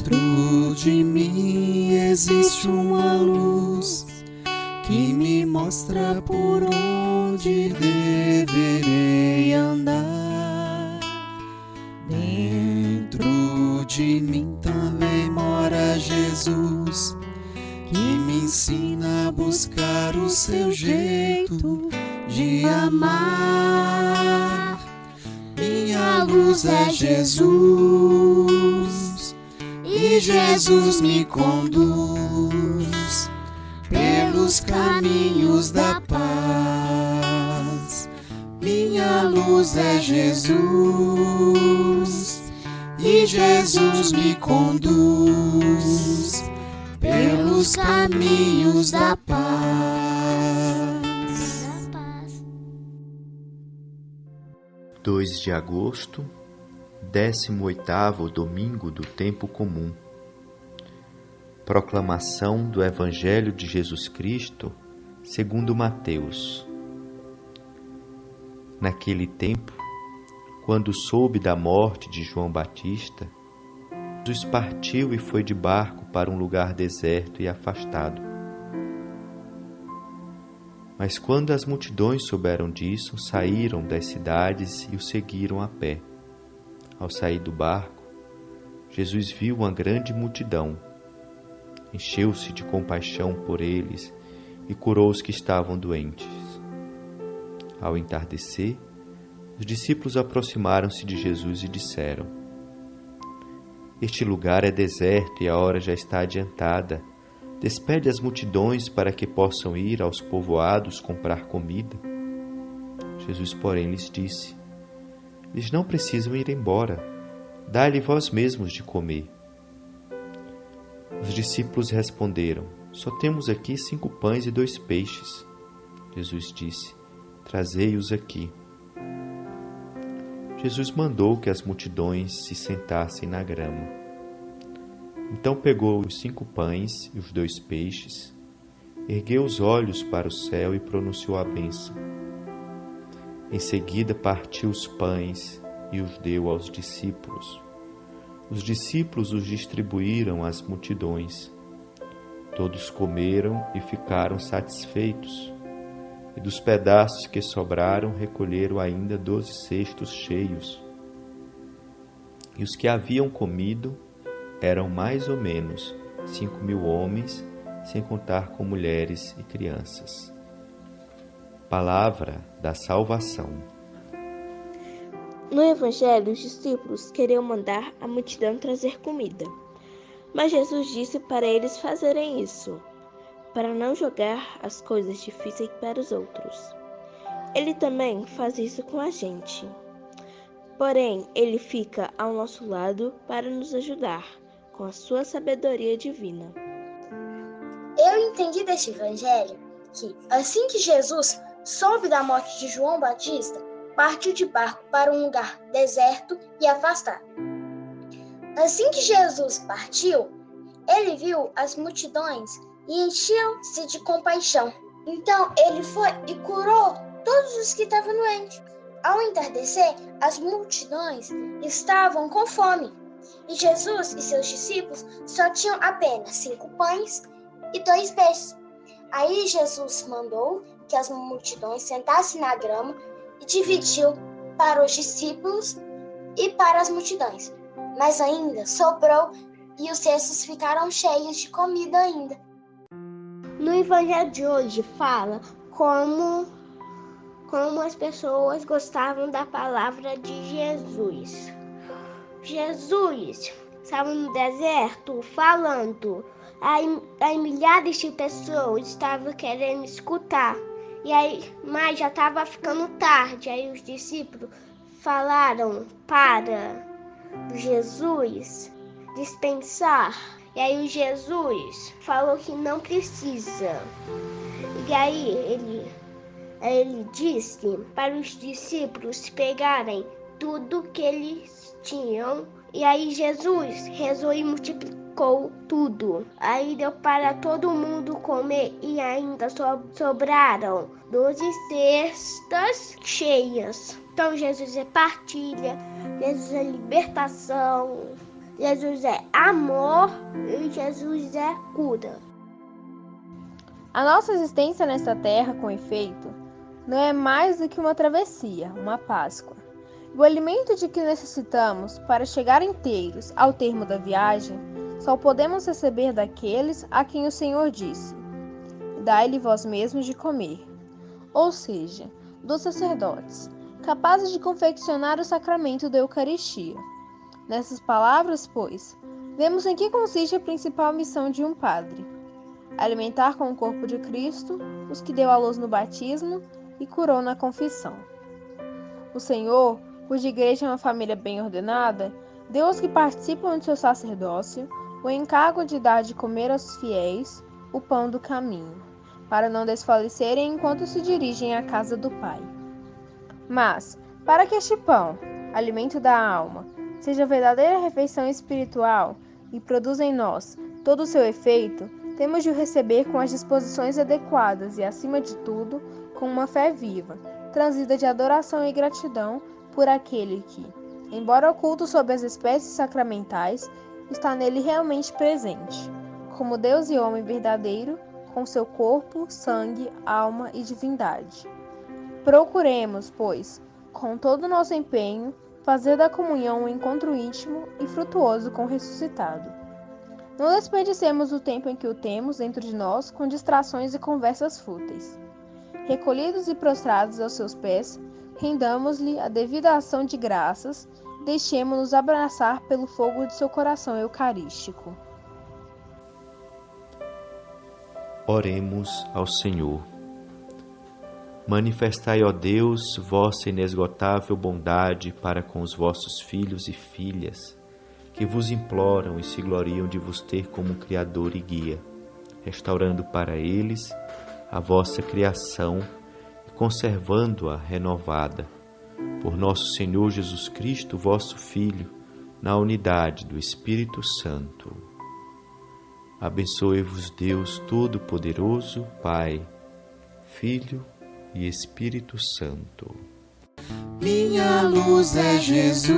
Dentro de mim existe uma luz que me mostra por onde deverei andar. Dentro de mim também mora Jesus, que me ensina a buscar o seu jeito de amar. Minha luz é Jesus, e Jesus me conduz pelos caminhos da paz. Minha luz é Jesus, e Jesus me conduz pelos caminhos da paz. 2 de agosto, 18º domingo do tempo comum. Proclamação do Evangelho de Jesus Cristo segundo Mateus. Naquele tempo, quando soube da morte de João Batista, Jesus partiu e foi de barco para um lugar deserto e afastado. Mas quando as multidões souberam disso, saíram das cidades e o seguiram a pé. Ao sair do barco, Jesus viu uma grande multidão. Encheu-se de compaixão por eles e curou os que estavam doentes. Ao entardecer, os discípulos aproximaram-se de Jesus e disseram: Este lugar é deserto e a hora já está adiantada. Despede as multidões para que possam ir aos povoados comprar comida. Jesus, porém, lhes disse: Eles não precisam ir embora. Dai-lhe vós mesmos de comer. Os discípulos responderam: Só temos aqui 5 pães e 2 peixes. Jesus disse: Trazei-os aqui. Jesus mandou que as multidões se sentassem na grama. Então pegou os 5 pães e os 2 peixes, ergueu os olhos para o céu e pronunciou a bênção. Em seguida partiu os pães e os deu aos discípulos. Os discípulos os distribuíram às multidões. Todos comeram e ficaram satisfeitos. E dos pedaços que sobraram, recolheram ainda 12 cestos cheios. E os que haviam comido eram mais ou menos 5.000 homens, sem contar com mulheres e crianças. Palavra da salvação. No Evangelho, os discípulos queriam mandar a multidão trazer comida. Mas Jesus disse para eles fazerem isso, para não jogar as coisas difíceis para os outros. Ele também faz isso com a gente. Porém, ele fica ao nosso lado para nos ajudar, com a sua sabedoria divina. Eu entendi deste evangelho que, assim que Jesus soube da morte de João Batista, partiu de barco para um lugar deserto e afastado. Assim que Jesus partiu, ele viu as multidões e encheu-se de compaixão. Então ele foi e curou todos os que estavam doentes. Ao entardecer, as multidões estavam com fome. E Jesus e seus discípulos só tinham apenas 5 pães e 2 peixes. Aí Jesus mandou que as multidões sentassem na grama e dividiu para os discípulos e para as multidões. Mas ainda sobrou e os cestos ficaram cheios de comida ainda. No Evangelho de hoje fala como as pessoas gostavam da palavra de Jesus. Jesus estava no deserto falando. Aí milhares de pessoas estavam querendo escutar. Mas já estava ficando tarde. Aí os discípulos falaram para Jesus dispensar. E aí o Jesus falou que não precisa. E aí ele disse para os discípulos pegarem tudo que eles tinham. E aí Jesus rezou e multiplicou tudo. Aí deu para todo mundo comer e ainda sobraram 12 cestas cheias. Então Jesus é partilha, Jesus é libertação, Jesus é amor e Jesus é cura. A nossa existência nesta terra, com efeito, não é mais do que uma travessia, uma Páscoa. O alimento de que necessitamos para chegar inteiros ao termo da viagem, só podemos receber daqueles a quem o Senhor disse: dai-lhe vós mesmos de comer. Ou seja, dos sacerdotes, capazes de confeccionar o sacramento da Eucaristia. Nessas palavras, pois, vemos em que consiste a principal missão de um padre: alimentar com o corpo de Cristo os que deu à luz no batismo e curou na confissão. O Senhor, cuja igreja é uma família bem ordenada, deu aos que participam de seu sacerdócio o encargo de dar de comer aos fiéis o pão do caminho, para não desfalecerem enquanto se dirigem à casa do Pai. Mas, para que este pão, alimento da alma, seja verdadeira refeição espiritual e produza em nós todo o seu efeito, temos de o receber com as disposições adequadas e, acima de tudo, com uma fé viva, transida de adoração e gratidão por aquele que, embora oculto sob as espécies sacramentais, está nele realmente presente, como Deus e homem verdadeiro, com seu corpo, sangue, alma e divindade. Procuremos, pois, com todo o nosso empenho, fazer da comunhão um encontro íntimo e frutuoso com o ressuscitado. Não desperdicemos o tempo em que o temos dentro de nós com distrações e conversas fúteis. Recolhidos e prostrados aos seus pés, rendamos-lhe a devida ação de graças, deixemo-nos abraçar pelo fogo de seu coração eucarístico. Oremos ao Senhor. Manifestai, ó Deus, vossa inesgotável bondade para com os vossos filhos e filhas, que vos imploram e se gloriam de vos ter como Criador e Guia, restaurando para eles a vossa criação e conservando-a renovada, por nosso Senhor Jesus Cristo, vosso Filho, na unidade do Espírito Santo. Abençoe-vos Deus Todo-Poderoso, Pai, Filho e Espírito Santo. Minha luz é Jesus,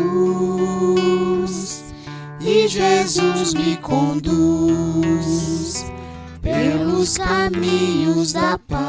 e Jesus me conduz pelos caminhos da paz.